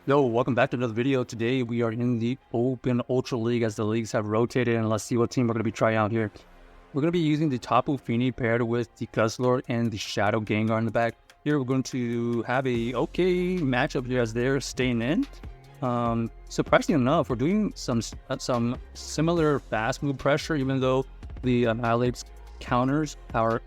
Yo, welcome back to another video. Today we are in the Open Ultra League as the leagues have rotated, and let's see what team we're going to be trying out here. We're going to be using the Tapu Fini paired with the Guzzlord and the Shadow Gengar in the back. Here we're going to have a okay matchup here as they're staying in. Surprisingly enough, we're doing some similar fast move pressure, even though the Annihilate's counters are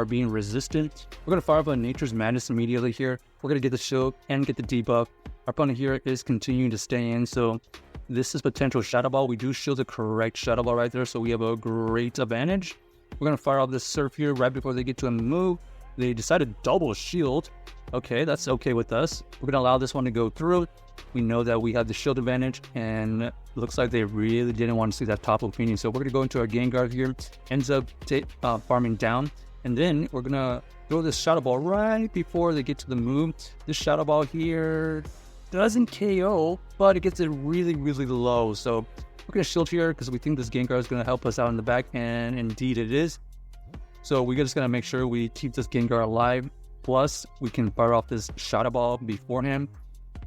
being resistant. We're going to fire up on Nature's Madness immediately here. We're going to get the shield and get the debuff. Our opponent here is continuing to stay in, so this is potential Shadow Ball. We do shield the correct Shadow Ball right there, so we have a great advantage. We're going to fire off this Surf here right before they get to a move. They decided double shield. Okay, that's okay with us. We're going to allow this one to go through. We know that we have the shield advantage, and it looks like they really didn't want to see that Tapu Fini. So we're going to go into our Gengar here. Ends up farming down, and then we're going to throw this Shadow Ball right before they get to the move. This Shadow Ball here doesn't KO, but it gets it really low. So we're going to shield here because we think this Gengar is going to help us out in the back, and indeed it is. So we're just going to make sure we keep this Gengar alive. Plus, we can fire off this Shadow Ball beforehand.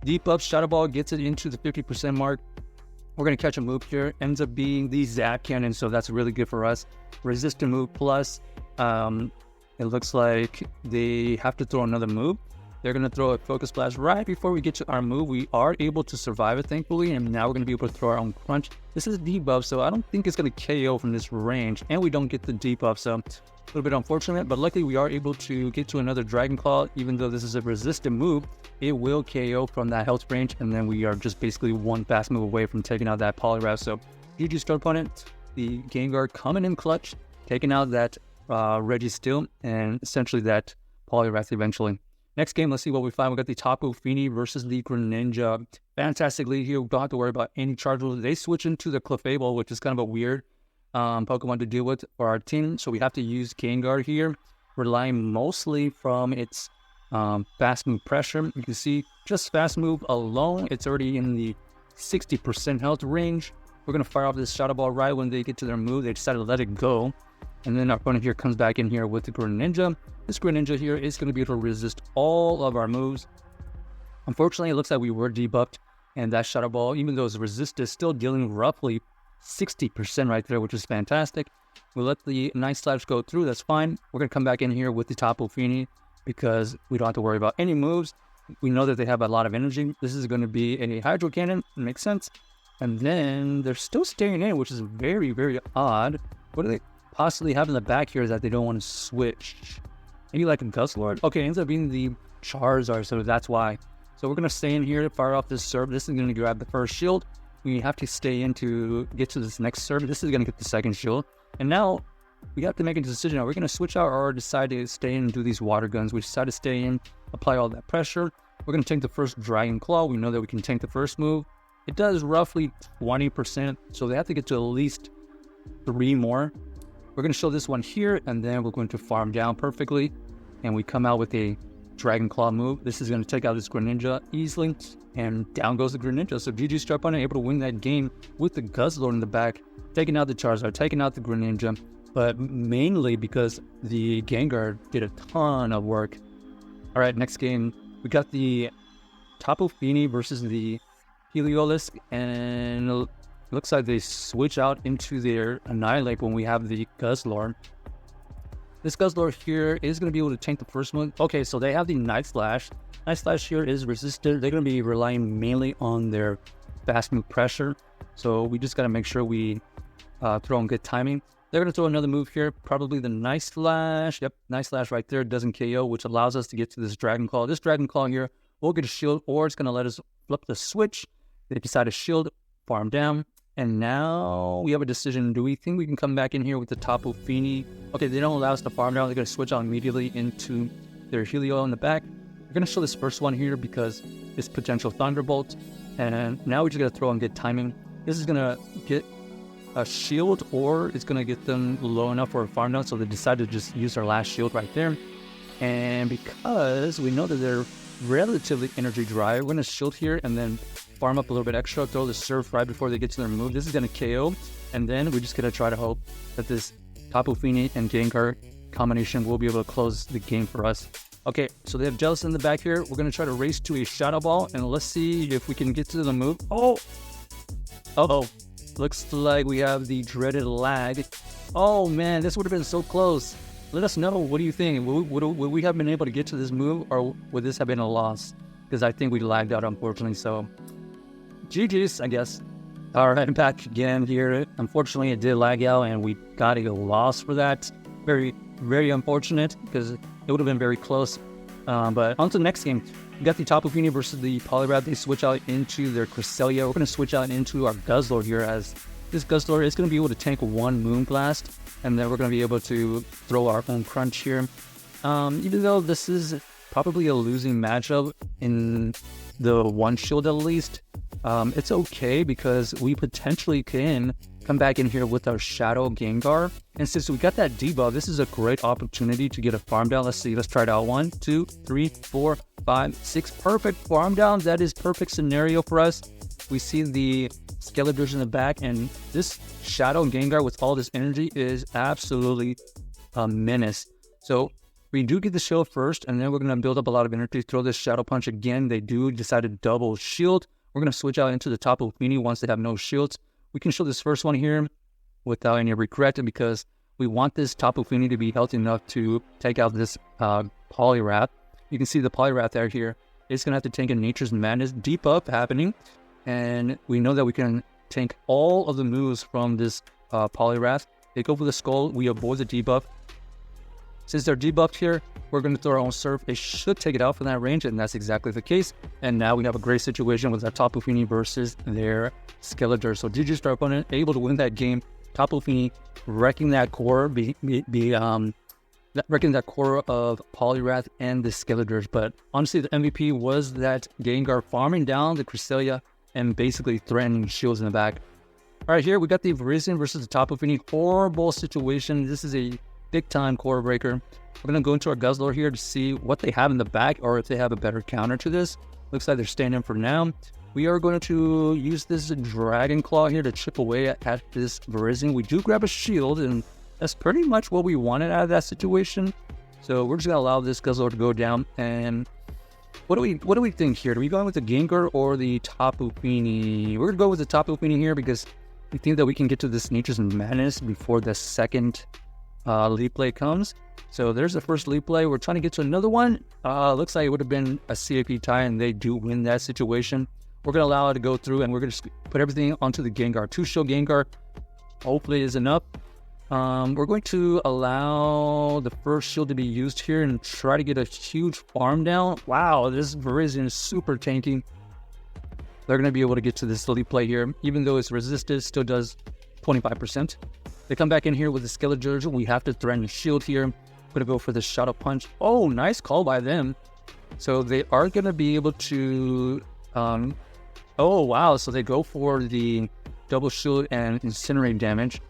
Deep up Shadow Ball gets it into the 50% mark. We're going to catch a move here. Ends up being the Zap Cannon, so that's really good for us. Resistant move plus, it looks like they have to throw another move. They're going to throw a Focus Blast right before we get to our move. We are able to survive it, thankfully, and now we're going to be able to throw our own Crunch. This is debuff, so I don't think it's going to KO from this range, and we don't get the debuff, so a little bit unfortunate, but luckily we are able to get to another Dragon Claw. Even though this is a resistant move, it will KO from that health range, and then we are just basically one fast move away from taking out that Poliwrath. So GG start opponent, the Gengar coming in clutch, taking out that Registeel, and essentially that Poliwrath eventually. Next game, let's see what we find. We got the Tapu Fini versus the Greninja. Fantastic lead here. We don't have to worry about any charge rules. They switch into the Clefable, which is kind of a weird Pokemon to deal with for our team. So we have to use Gengar here, relying mostly from its fast move pressure. You can see just fast move alone, it's already in the 60% health range. We're going to fire off this Shadow Ball right when they get to their move. They decided to let it go. And then our opponent here comes back in here with the Greninja. This Greninja here is going to be able to resist all of our moves. Unfortunately, it looks like we were debuffed, and that Shadow Ball, even though it's resisted, is still dealing roughly 60% right there, which is fantastic. We'll let the Night Slash go through, that's fine. We're going to come back in here with the Tapu Fini because we don't have to worry about any moves. We know that they have a lot of energy. This is going to be a Hydro Cannon, it makes sense. And then they're still staying in, which is very odd. What do they possibly have in the back here that they don't want to switch? Maybe like a Guzzlord? Okay, it ends up being the Charizard, so that's why. So we're going to stay in here to fire off this serve. This is going to grab the first shield. We have to stay in to get to this next serve. This is going to get the second shield. And now we have to make a decision. Are we going to switch out or decide to stay in and do these water guns? We decide to stay in, apply all that pressure. We're going to tank the first Dragon Claw. We know that we can tank the first move. It does roughly 20%, so they have to get to at least 3 more. We're going to show this one here, and then we're going to farm down perfectly. And we come out with a Dragon Claw move. This is going to take out this Greninja easily, and down goes the Greninja. So GG start opponent able to win that game with the Guzzlord in the back, taking out the Charizard, taking out the Greninja, but mainly because the Gengar did a ton of work. All right, next game, we got the Tapu Fini versus the Heliolisk, and it looks like they switch out into their Annihilate when we have the Guzzlord. This Guzzlord here is going to be able to tank the first one. Okay, so they have the Night Slash. Night Slash here is resistant. They're going to be relying mainly on their fast move pressure. So we just got to make sure we throw in good timing. They're going to throw another move here, probably the Night Slash. Yep, Night Slash right there doesn't KO, which allows us to get to this Dragon Claw. This Dragon Claw here will get a shield, or it's going to let us flip the switch. They decide to shield, farm down. And now we have a decision. Do we think we can come back in here with the Tapu Fini? Okay, they don't allow us to farm down. They're going to switch out immediately into their Helio in the back. We're going to show this first one here because it's potential Thunderbolt. And now we just got to throw in good timing. This is going to get a shield, or it's going to get them low enough for a farm down. So they decided to just use their last shield right there. And because we know that they're relatively energy dry, we're going to shield here and then farm up a little bit extra, throw the Surf right before they get to their move. This is going to KO, and then we're just going to try to hope that this Tapu Fini and Gengar combination will be able to close the game for us. Okay, so they have Jealous in the back here. We're going to try to race to a Shadow Ball, and let's see if we can get to the move. Oh! Uh-oh. Looks like we have the dreaded lag. Oh, man, this would have been so close. Let us know. What do you think? Would we have been able to get to this move, or would this have been a loss? Because I think we lagged out, unfortunately, so... GG's, I guess. Alright, I'm back again here. Unfortunately, it did lag out, and we got a loss for that. Very, very unfortunate, because it would have been very close. But on to the next game. We got the Tapu Fini versus the Poliwrath. They switch out into their Cresselia. We're going to switch out into our Guzzlord here, as this Guzzlord is going to be able to tank one Moonblast, and then we're going to be able to throw our own Crunch here. Even though this is probably a losing matchup in the one shield at least, it's okay because we potentially can come back in here with our Shadow Gengar. And since we got that debuff, this is a great opportunity to get a farm down. Let's see, let's try it out. 1, 2, 3, 4, 5, 6. Perfect farm down. That is perfect scenario for us. We see the Skeletors in the back, and this Shadow Gengar with all this energy is absolutely a menace. So we do get the shield first, and then we're going to build up a lot of energy, throw this Shadow Punch again. They do decide to double shield. We're going to switch out into the Tapu Fini once they have no shields. We can show this first one here without any regret, because we want this Tapu Fini to be healthy enough to take out this Poliwrath. You can see the Poliwrath out here. It's going to have to tank a Nature's Madness debuff happening. And we know that we can tank all of the moves from this Poliwrath. They go for the Skull. We avoid the debuff. Since they're debuffed here, we're going to throw our own Surf. It should take it out from that range, and that's exactly the case. And now we have a great situation with our Tapu Fini versus their Skeletor. So GG's to our opponent, able to win that game. Tapu Fini wrecking that core, wrecking that core of Poliwrath and the Skeletors. But honestly, the MVP was that Gengar farming down the Cresselia and basically threatening shields in the back. All right, here we got the Virizion versus the Tapu Fini. Horrible situation. This is a big-time core breaker. We're going to go into our Guzzlord here to see what they have in the back, or if they have a better counter to this. Looks like they're staying in for now. We are going to use this Dragon Claw here to chip away at this Virizion. We do grab a shield, and that's pretty much what we wanted out of that situation. So we're just going to allow this Guzzlord to go down. And what do we think here? Are we going with the Gengar or the Tapu Fini? We're going to go with the Tapu Fini here because we think that we can get to this Nature's Madness before the second lead play comes. So there's the first lead play. We're trying to get to another one. Looks like it would have been a CAP tie, and they do win that situation. We're going to allow it to go through, and we're going to put everything onto the Gengar. 2-shield Gengar hopefully is enough. We're going to allow the first shield to be used here and try to get a huge farm down. Wow, this Virizion is super tanky. They're going to be able to get to this lead play here. Even though it's resisted, still does 25%. They come back in here with the Skeletors. We have to threaten the shield here. I'm going to go for the Shadow Punch. Oh, nice call by them. So they are going to be able to... oh, wow. So they go for the double shield and incinerate damage.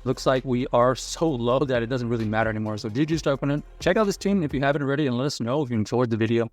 Looks like we are so low that it doesn't really matter anymore. So GG's to our opponent. Check out this team if you haven't already, and let us know if you enjoyed the video.